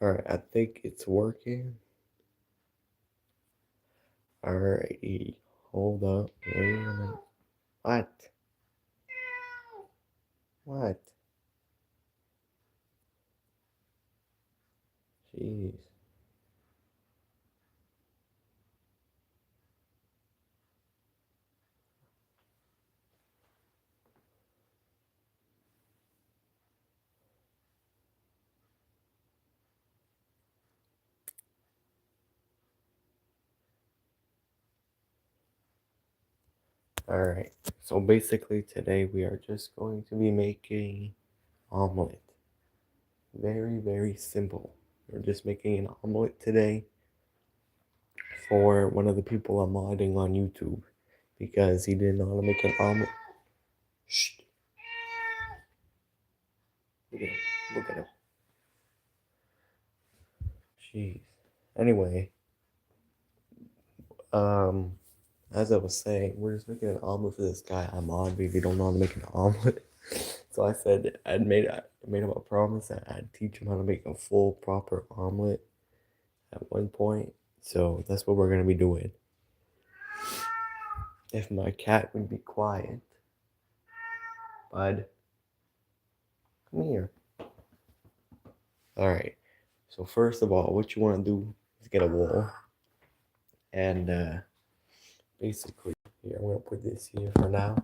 Alright, I think it's working. Alrighty, hold up, wait a minute. What? What? Jeez. Alright, so basically today we are just going to be making omelet. Very, very simple. We're just making an omelet today for one of the people I'm modding on YouTube because he didn't know how to make an omelet. Shh. Look at him. Look at him. Jeez. Anyway, um, as I was saying, we're just making an omelet for this guy I'm on because he don't know how to make an omelet. So I said I made him a promise that I'd teach him how to make a full proper omelet at one point. So that's what we're gonna be doing. If my cat would be quiet, bud, come here. All right. So first of all, what you want to do is get a wall, and basically, here I'm gonna put this here for now.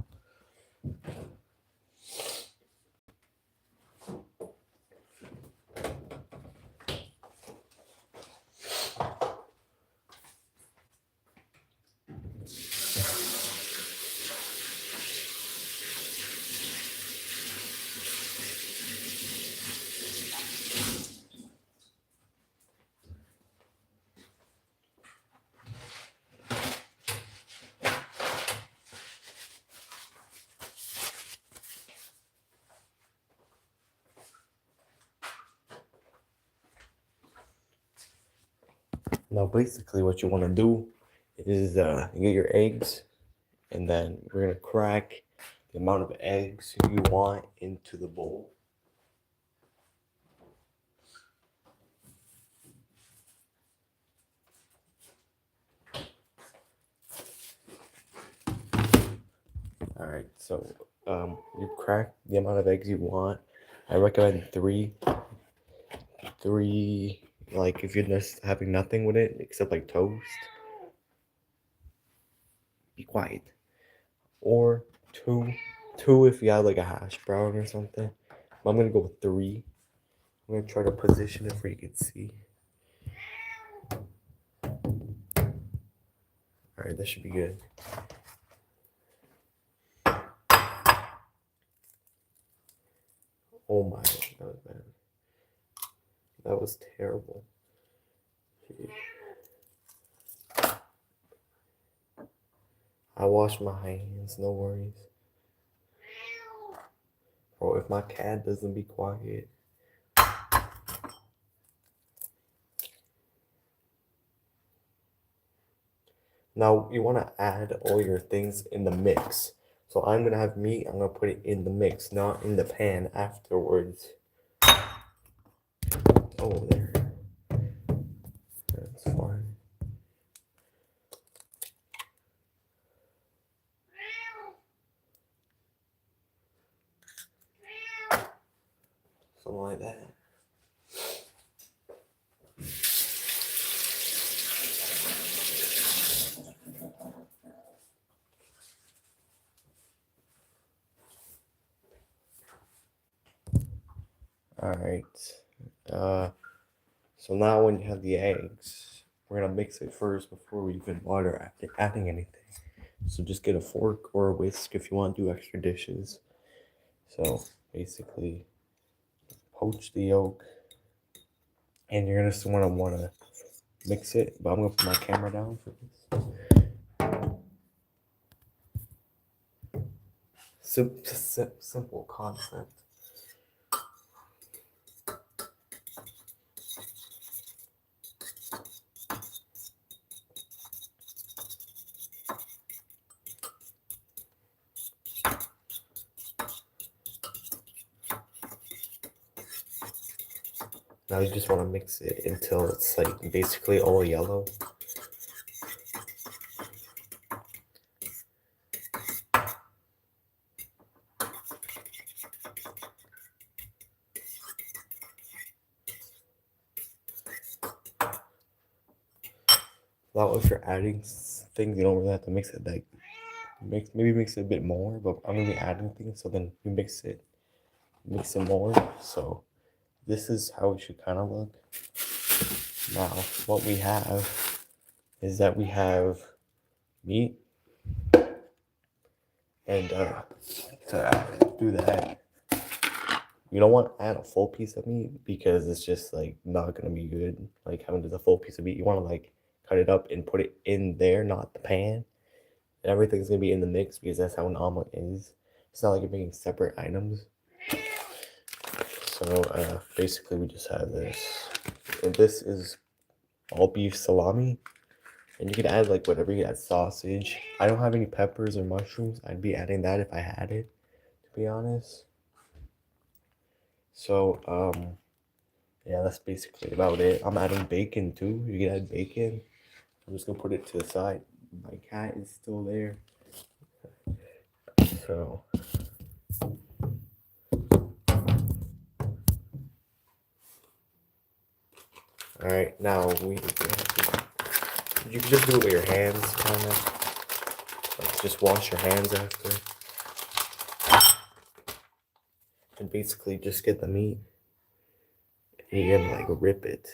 Now, basically, what you want to do is you get your eggs, and then we're gonna crack the amount of eggs you want into the bowl. All right, so you crack the amount of eggs you want. I recommend three. Like if you're just having nothing with it except like toast, be quiet. Or two if you have like a hash brown or something. But I'm gonna go with three. I'm gonna try to position it where you can see. All right, that should be good. Oh my, that was bad. That was terrible. I wash my hands, no worries. Bro, if my cat doesn't be quiet. Now you want to add all your things in the mix. So I'm gonna have meat. I'm gonna put it in the mix, not in the pan afterwards. Oh, there. That's fine. Something like that. All right. So now when you have the eggs, we're gonna mix it first before we even water after adding anything. So just get a fork or a whisk if you want to do extra dishes. So basically, poach the yolk, and you're gonna wanna mix it. But I'm gonna put my camera down for this. Simple concept. Now you just want to mix it until it's like basically all yellow. Now if you're adding things, you don't really have to mix it like maybe mix it a bit more, but I'm gonna be adding things, so then you mix it more. So this is how it should kind of look. Now what we have is that we have meat, and to do that, you don't want to add a full piece of meat because it's just like not gonna be good. Like having just a full piece of meat, you want to like cut it up and put it in there, not the pan. Everything's gonna be in the mix because that's how an omelet is. It's not like you're making separate items. So basically, we just have this. And this is all beef salami, and you can add like whatever. You add sausage. I don't have any peppers or mushrooms. I'd be adding that if I had it, to be honest. So yeah, that's basically about it. I'm adding bacon too. You can add bacon. I'm just gonna put it to the side. My cat is still there. So all right, now you can just do it with your hands, kind of. Like just wash your hands after, and basically just get the meat. And you can like rip it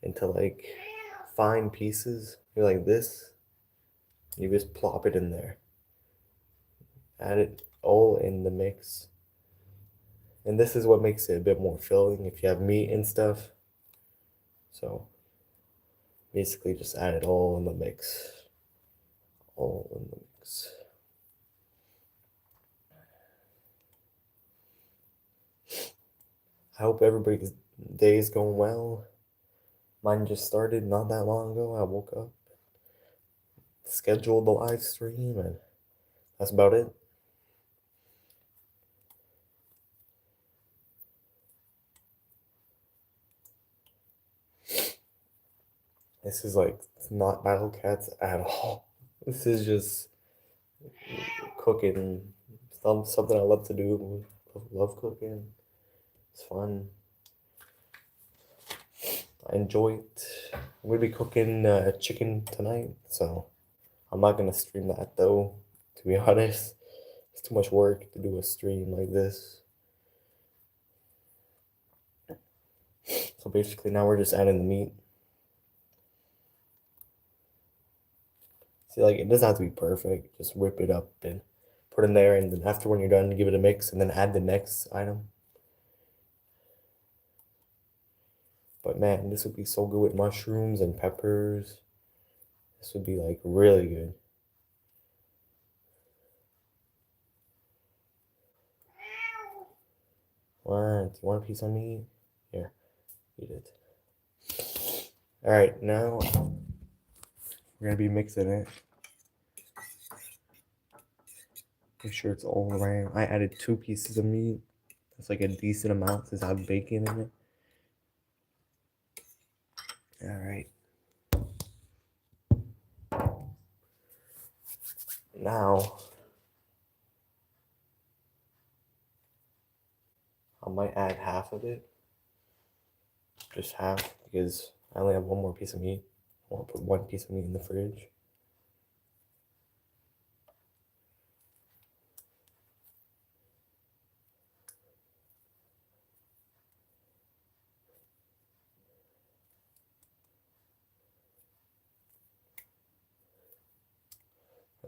into like fine pieces. You're like this. You just plop it in there. Add it all in the mix. And this is what makes it a bit more filling if you have meat and stuff. So basically just add it all in the mix. All in the mix. I hope everybody's day is going well. Mine just started not that long ago. I woke up, scheduled the live stream, and that's about it. This is like not Battle Cats at all. This is just cooking. Something I love to do. Love cooking. It's fun. I enjoy it. I'm gonna be cooking chicken tonight, so I'm not gonna stream that though. To be honest, it's too much work to do a stream like this. So basically, now we're just adding the meat. See, like it doesn't have to be perfect. Just whip it up and put in there, and then after when you're done, give it a mix, and then add the next item. But man, this would be so good with mushrooms and peppers. This would be like really good. What? You want a piece of meat? Here, eat it. All right, now we're gonna be mixing it. Make sure it's all around. I added 2 pieces of meat. That's like a decent amount since I have bacon in it. All right. Now, I might add half of it. Just half, because I only have one more piece of meat. I want to put 1 piece of meat in the fridge.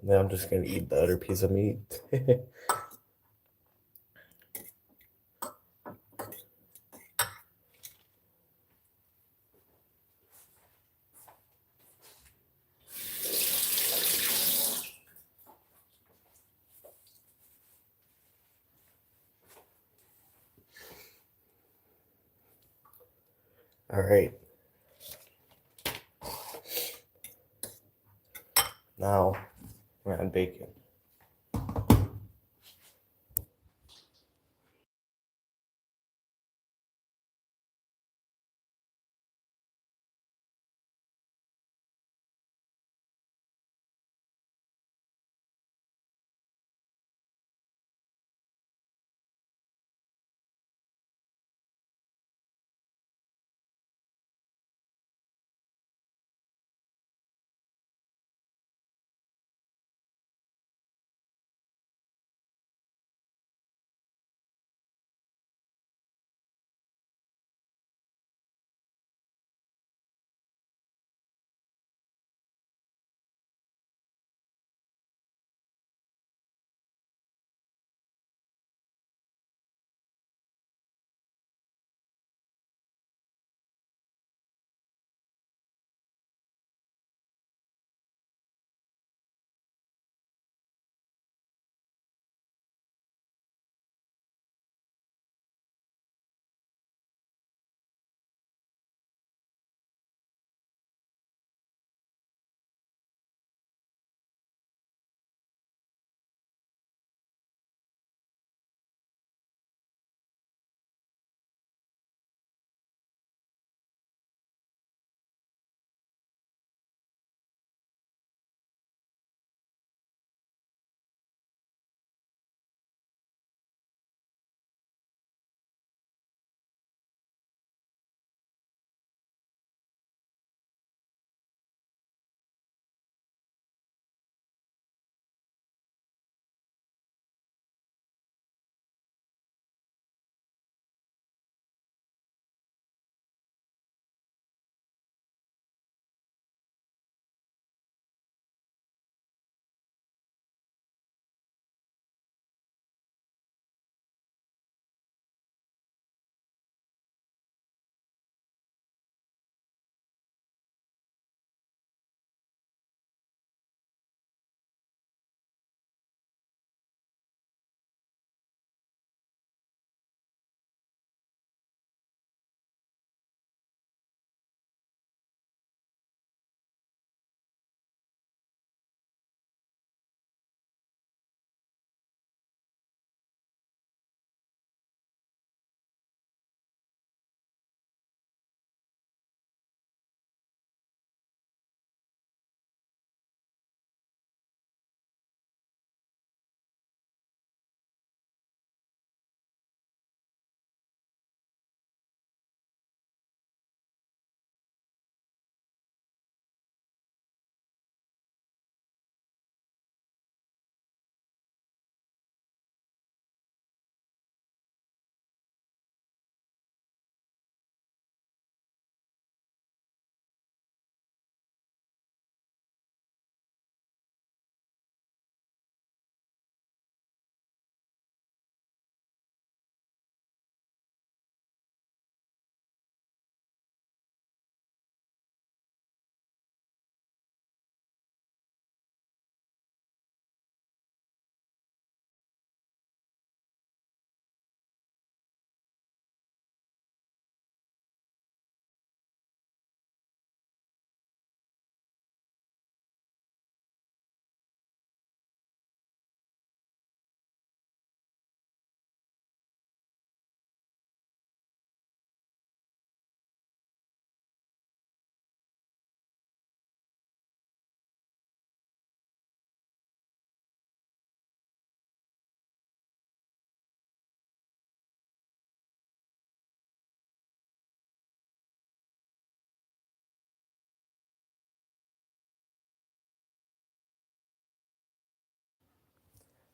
And then I'm just gonna eat the other piece of meat. All right. Now we're on bacon.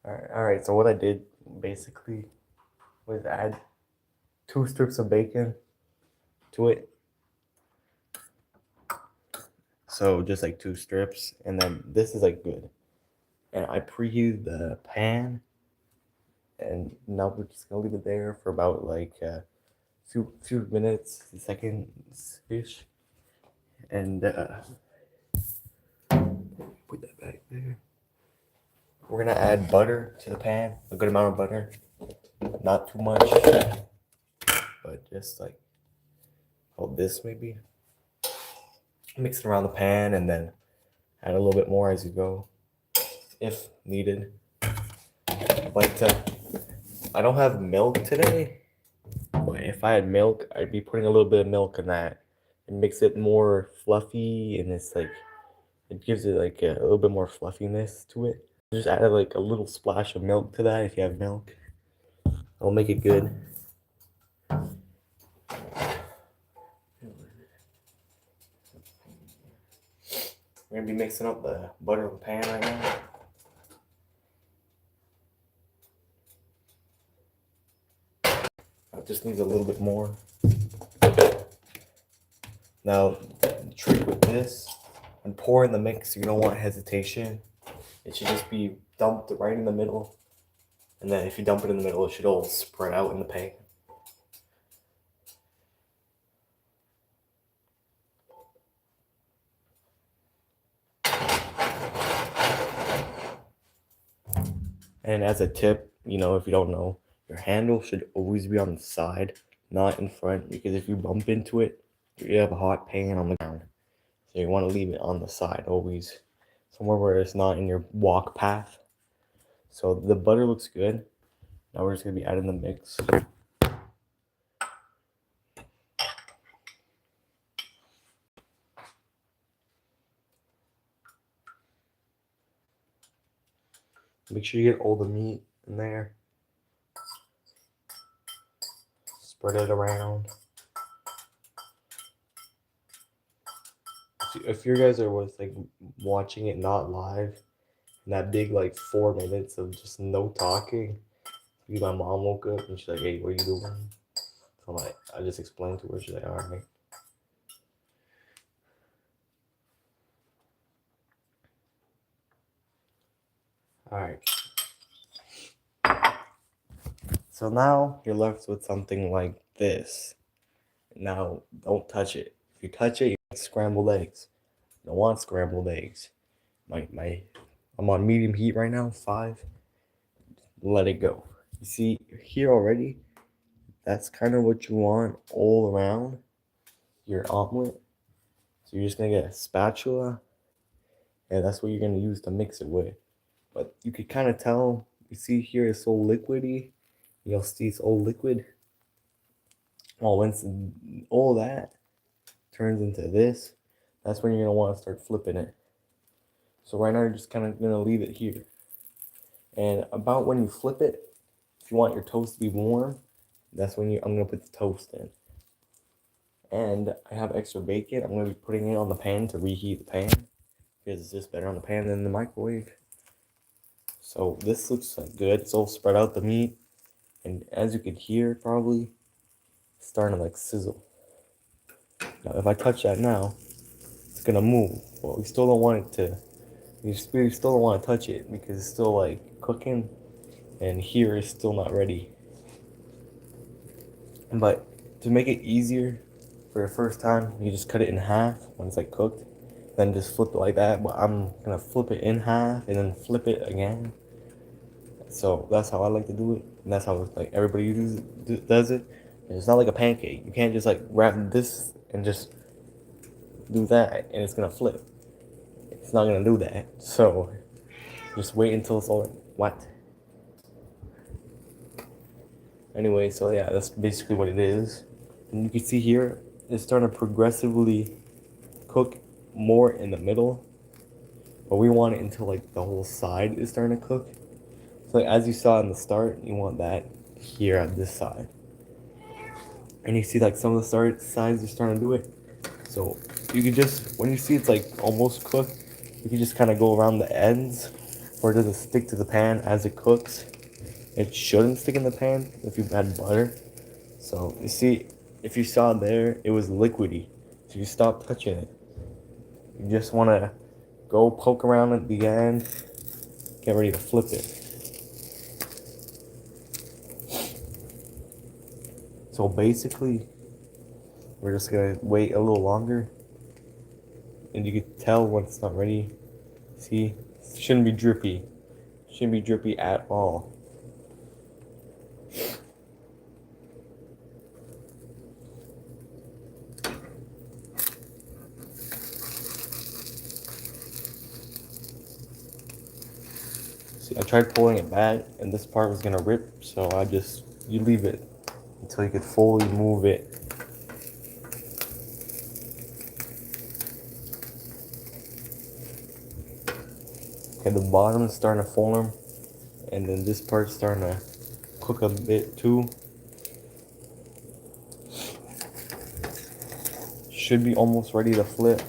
All right. So what I did basically was add 2 strips of bacon to it. So just like 2 strips, and then this is like good. And I preheated the pan, and now we're just gonna leave it there for about like few minutes, seconds ish, and put that back there. We're gonna add butter to the pan, a good amount of butter, not too much, but just like this maybe. Mix it around the pan and then add a little bit more as you go, if needed. But I don't have milk today. But if I had milk, I'd be putting a little bit of milk in that. It makes it more fluffy, and it's like it gives it like a little bit more fluffiness to it. Just add like a little splash of milk to that if you have milk. It'll make it good. We're gonna be mixing up the butter in the pan right now. It just needs a little bit more. Now, the trick with this, when pouring the mix, you don't want hesitation. It should just be dumped right in the middle. And then if you dump it in the middle, it should all spread out in the pan. And as a tip, if you don't know, your handle should always be on the side, not in front, because if you bump into it, you have a hot pan on the ground. So you want to leave it on the side always, somewhere where it's not in your walk path. So the butter looks good. Now we're just going to be adding the mix. Make sure you get all the meat in there. Spread it around. If you guys are like watching it not live, and that big like 4 minutes of just no talking, my mom woke up and she's like, "Hey, what are you doing?" So I'm like, I just explained to her. She's like, "All right." All right. So now you're left with something like this. Now, don't touch it. If you touch it, you get scrambled eggs. I don't want scrambled eggs. I'm on medium heat right now, 5. Let it go. You see here already, that's kind of what you want all around your omelet. So you're just gonna get a spatula, and that's what you're gonna use to mix it with. But you could kind of tell, you see here it's so liquidy. You'll see it's all liquid. Well, once all that turns into this, that's when you're gonna want to start flipping it. So right now you're just kind of gonna leave it here. And about when you flip it, if you want your toast to be warm, that's when I'm gonna put the toast in. And I have extra bacon. I'm gonna be putting it on the pan to reheat the pan because it's just better on the pan than the microwave. So this looks good. It's all spread out the meat, and as you can hear, probably it's starting to like sizzle. Now, if I touch that now, it's gonna move. Well, we still don't want it to. We still don't want to touch it because it's still like cooking, and here is still not ready. But to make it easier for the first time, you just cut it in half when it's like cooked, then just flip it like that. But I'm gonna flip it in half and then flip it again. So that's how I like to do it, and that's how like everybody does it. And it's not like a pancake. You can't just like wrap this and just do that, and it's gonna flip. It's not gonna do that. So just wait until it's all what. Anyway, so yeah, that's basically what it is. And you can see here, it's starting to progressively cook more in the middle. But we want it until like the whole side is starting to cook. So like, as you saw in the start, you want that here at this side. And you see like some of the sides are starting to do it. So you can just, when you see it's like almost cooked, you can just kind of go around the ends or does it stick to the pan as it cooks? It shouldn't stick in the pan if you add butter. So you see, if you saw there, it was liquidy. So you stop touching it. You just want to go poke around at the end, get ready to flip it. So basically, we're just gonna wait a little longer, and you can tell when it's not ready. See, it shouldn't be drippy. Shouldn't be drippy at all. See, I tried pulling it back, and this part was gonna rip, so you leave it until you could fully move it. Okay, the bottom is starting to form, and then this part's starting to cook a bit too. Should be almost ready to flip.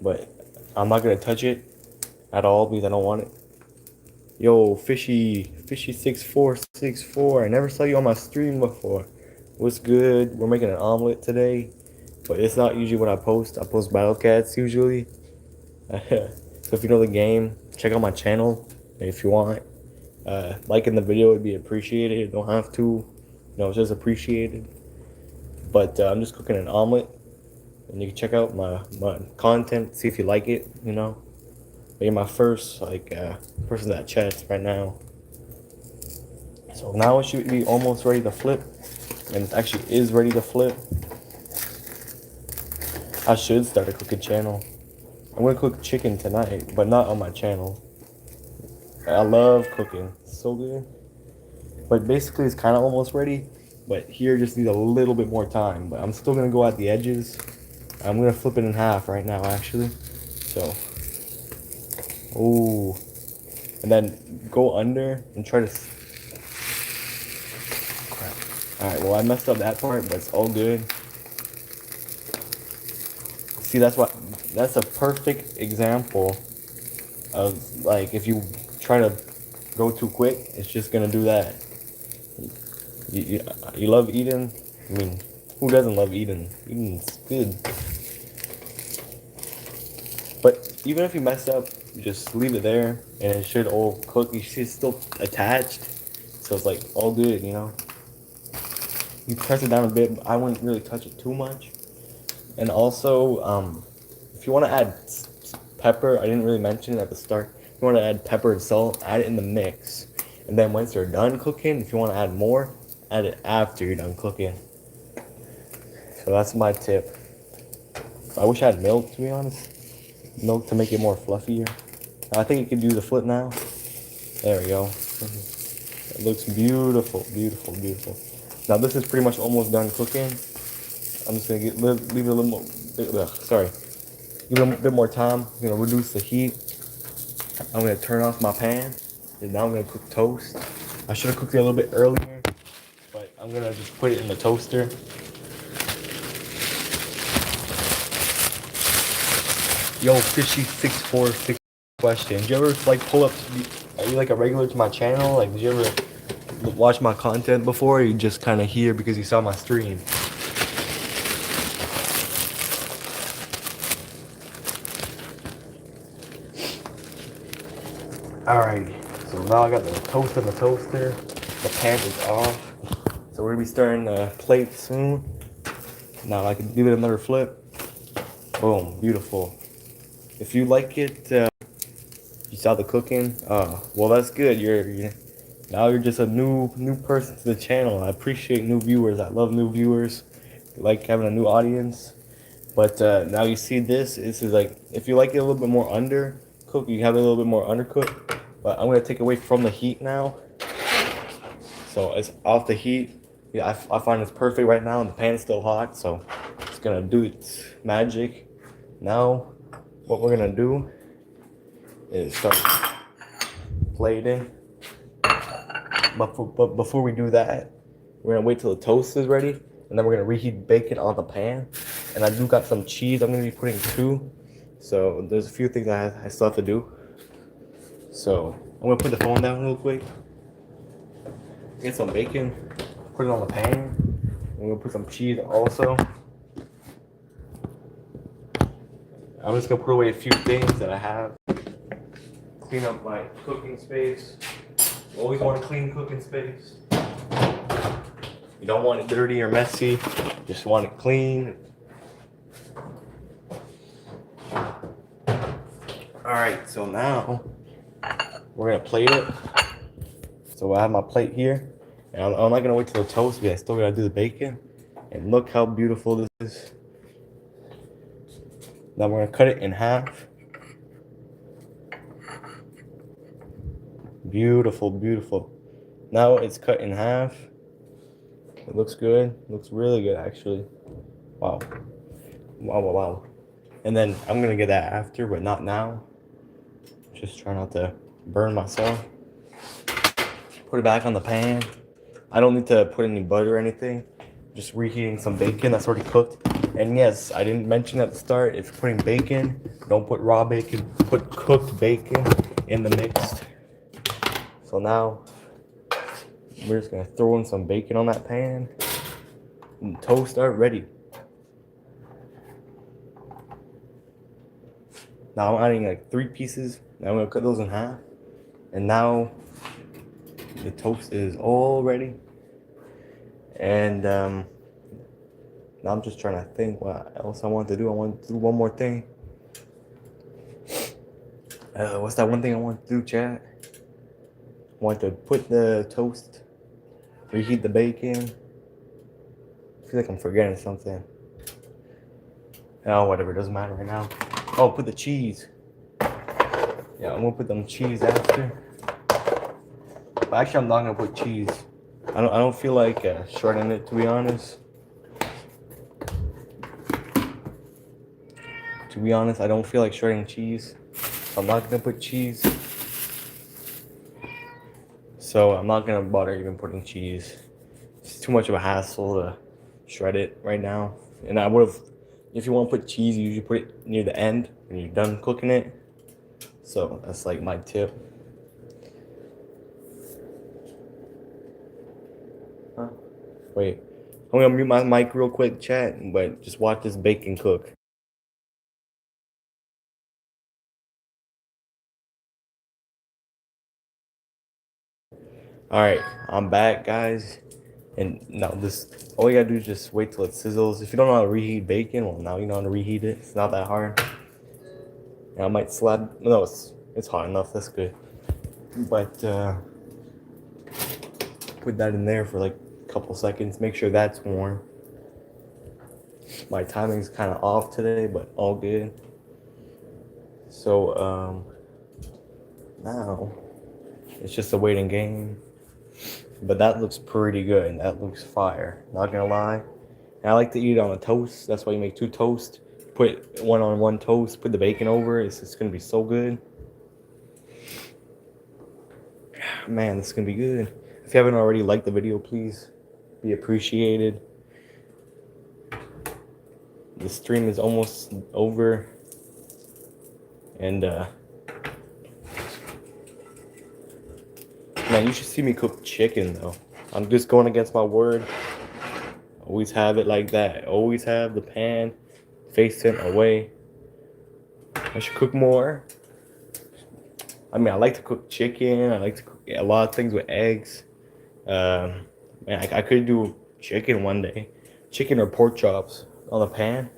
But I'm not gonna touch it at all because I don't want it. Yo, fishy 6464. I never saw you on my stream before. What's good? We're making an omelet today, but it's not usually what I post. I post battle cats usually. So if you know the game, check out my channel if you want. Liking the video would be appreciated. You don't have to, it's just appreciated. But I'm just cooking an omelet, and you can check out my content, see if you like it. But you're my first person that chats right now. So now it should be almost ready to flip, and it actually is ready to flip. I should start a cooking channel. I'm gonna cook chicken tonight, but not on my channel. I love cooking, it's so good. But basically it's kind of almost ready, but here just needs a little bit more time. But I'm still gonna go at the edges. I'm gonna flip it in half right now actually. So, oh, and then go under and try to, crap. All right, well I messed up that part, but it's all good. See, that's a perfect example of like if you try to go too quick, it's just gonna do that. You love eating? I mean, who doesn't love eating? Eating's good. But even if you mess up, just leave it there and it should all cook. You see it's still attached, so it's like all good, You press it down a bit, but I wouldn't really touch it too much. And also, if you want to add pepper, I didn't really mention it at the start. If you want to add pepper and salt, add it in the mix. And then once you're done cooking, if you want to add more, add it after you're done cooking. So that's my tip. I wish I had milk, to be honest. Milk to make it more fluffier. I think you can do the flip now. There we go. It looks beautiful, beautiful, beautiful. Now this is pretty much almost done cooking. I'm just gonna leave it a little more. Give it a bit more time. I'm gonna reduce the heat. I'm gonna turn off my pan, and now I'm gonna cook toast. I should have cooked it a little bit earlier, but I'm gonna just put it in the toaster. Yo, fishy646 question. Did you ever pull up? Are you like a regular to my channel? Did you ever watch my content before? Or you just kind of here because you saw my stream? Alrighty, so now I got the toast in the toaster. The pan is off. So we're gonna be starting the plate soon. Now I can give it another flip. Boom, beautiful. If you like it, you saw the cooking. Well that's good. Now you're just a new person to the channel. I appreciate new viewers. I love new viewers. I like having a new audience. But now you see this is like if you like it a little bit more undercooked, you have it a little bit more undercooked. But I'm gonna take away from the heat now. So it's off the heat. Yeah, I find it's perfect right now, and the pan is still hot, so it's gonna do its magic. Now, what we're gonna do is start plating. But before we do that, we're gonna wait till the toast is ready. and then we're gonna reheat bacon on the pan. And I do got some cheese. I'm gonna be putting 2. So there's a few things I still have to do. So I'm gonna put the phone down real quick. Get some bacon. Put it on the pan. I'm gonna put some cheese also. I'm just gonna put away a few things that I have. Clean up my cooking space. You always want a clean cooking space. You don't want it dirty or messy. Just want it clean. Alright, so now we're gonna plate it. So I have my plate here. And I'm not gonna wait till the toast because I still gotta do the bacon. And look how beautiful this is. Now we're gonna cut it in half. Beautiful, beautiful. Now it's cut in half. It looks good. Looks really good, actually. Wow. Wow, wow, wow. And then I'm gonna get that after, but not now. Just try not to burn myself. Put it back on the pan. I don't need to put any butter or anything. Just reheating some bacon that's already cooked. And yes, I didn't mention at the start, if you're putting bacon, don't put raw bacon, put cooked bacon in the mix. So now, we're just gonna throw in some bacon on that pan. And toast are ready. Now I'm adding like 3 pieces. Now I'm gonna cut those in half. And now, the toast is all ready. And now I'm just trying to think what else I want to do. I want to do one more thing. What's that one thing I want to do, chat? I want to put the toast, reheat the bacon. I feel like I'm forgetting something. Oh, whatever, doesn't matter right now. Oh, put the cheese. Yeah, I'm gonna put them cheese after. But actually, I'm not gonna put cheese. I don't feel like shredding it, to be honest. To be honest, I don't feel like shredding cheese. So I'm not gonna put cheese. So I'm not gonna bother even putting cheese. It's too much of a hassle to shred it right now. And I would have, if you want to put cheese, you usually put it near the end when you're done cooking it. So that's like my tip. Huh? Wait, I'm gonna mute my mic real quick, chat, but just watch this bacon cook. Alright, I'm back, guys. And now this, all you gotta do is just wait till it sizzles. If you don't know how to reheat bacon, well, now you know how to reheat it. It's not that hard. And I might slap, no, it's hot enough, that's good. But put that in there for like a couple seconds. Make sure that's warm. My timing's kind of off today, but all good. So now it's just a waiting game. But that looks pretty good. That looks fire. Not gonna lie. And I like to eat it on a toast. That's why you make 2 toasts. Put one on one toast. Put the bacon over. It's just gonna be so good. Man, this is gonna be good. If you haven't already liked the video, please be appreciated. The stream is almost over. And man, you should see me cook chicken though. I'm just going against my word. Always have it like that. Always have the pan facing away. I should cook more. I mean, I like to cook chicken. I like to cook a lot of things with eggs. Man, I could do chicken one day. Chicken or pork chops on the pan.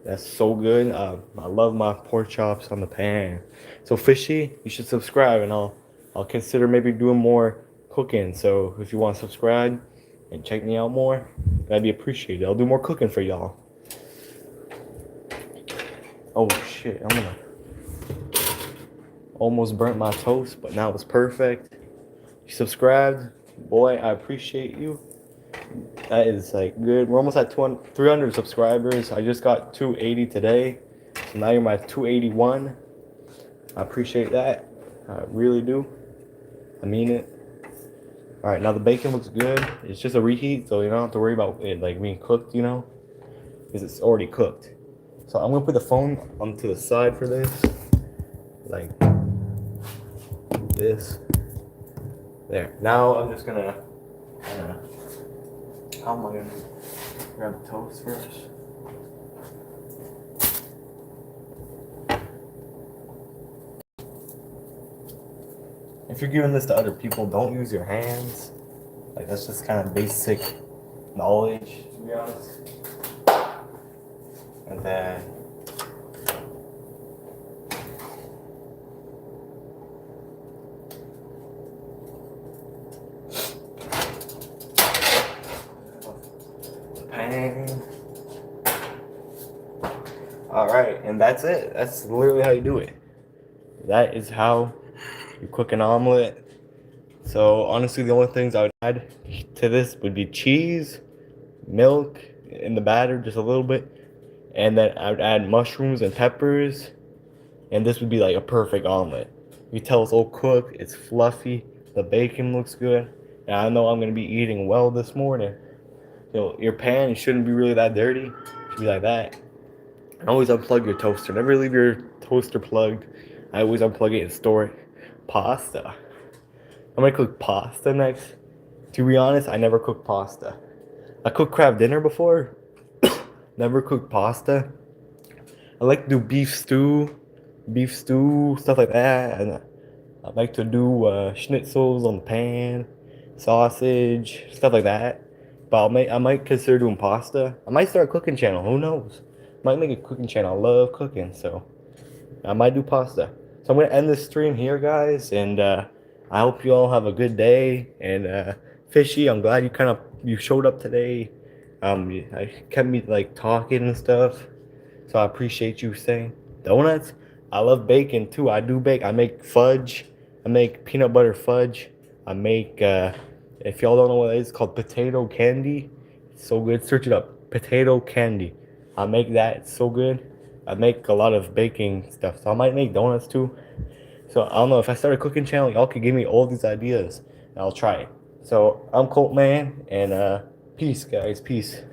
That's so good. I love my pork chops on the pan. So Fishy, you should subscribe, and I'll consider maybe doing more cooking. So if you want to subscribe and check me out more, that'd be appreciated. I'll do more cooking for y'all. Oh shit, I'm gonna almost burnt my toast, but now it's perfect. You subscribed, boy, I appreciate you. That is like good. We're almost at 300 subscribers. I just got 280 today, so now you're my 281. I appreciate that. I really do. I mean it. All right, now the bacon looks good. It's just a reheat, so you don't have to worry about it like being cooked, you know, because it's already cooked. So I'm gonna put the phone onto the side for this, like this. There. Now I'm just gonna. How am I gonna grab the toast first? If you're giving this to other people, don't use your hands. Like that's just kind of basic knowledge, to be honest. And then the pan. All right, and that's it. That's literally how you do it. That is how you cook an omelet. So honestly, the only things I would add to this would be cheese, milk in the batter, just a little bit, and then I would add mushrooms and peppers, and this would be like a perfect omelet. You can tell it's all cooked, it's fluffy, the bacon looks good, and I know I'm gonna be eating well this morning. You know, your pan shouldn't be really that dirty. It should be like that. And always unplug your toaster. Never leave your toaster plugged. I always unplug it and store it. Pasta. I'm gonna cook pasta next. To be honest, I never cooked pasta. I cooked crab dinner before. Never cooked pasta. I like to do beef stew, stuff like that. And I like to do schnitzels on the pan, sausage, stuff like that. But I might consider doing pasta. I might start a cooking channel. Who knows? Might make a cooking channel. I love cooking, so I might do pasta. So I'm gonna end this stream here, guys, and I hope you all have a good day. And Fishy, I'm glad you showed up today. I kept me like talking and stuff, so I appreciate you saying donuts. I love baking too. I do bake. I make fudge. I make peanut butter fudge. I make if y'all don't know what it is, it's called potato candy. It's so good. Search it up. Potato candy. I make that. It's so good. I make a lot of baking stuff, so I might make donuts too. So I don't know, if I start a cooking channel, y'all could give me all these ideas, and I'll try it. So I'm Colt Man, and peace, guys. Peace.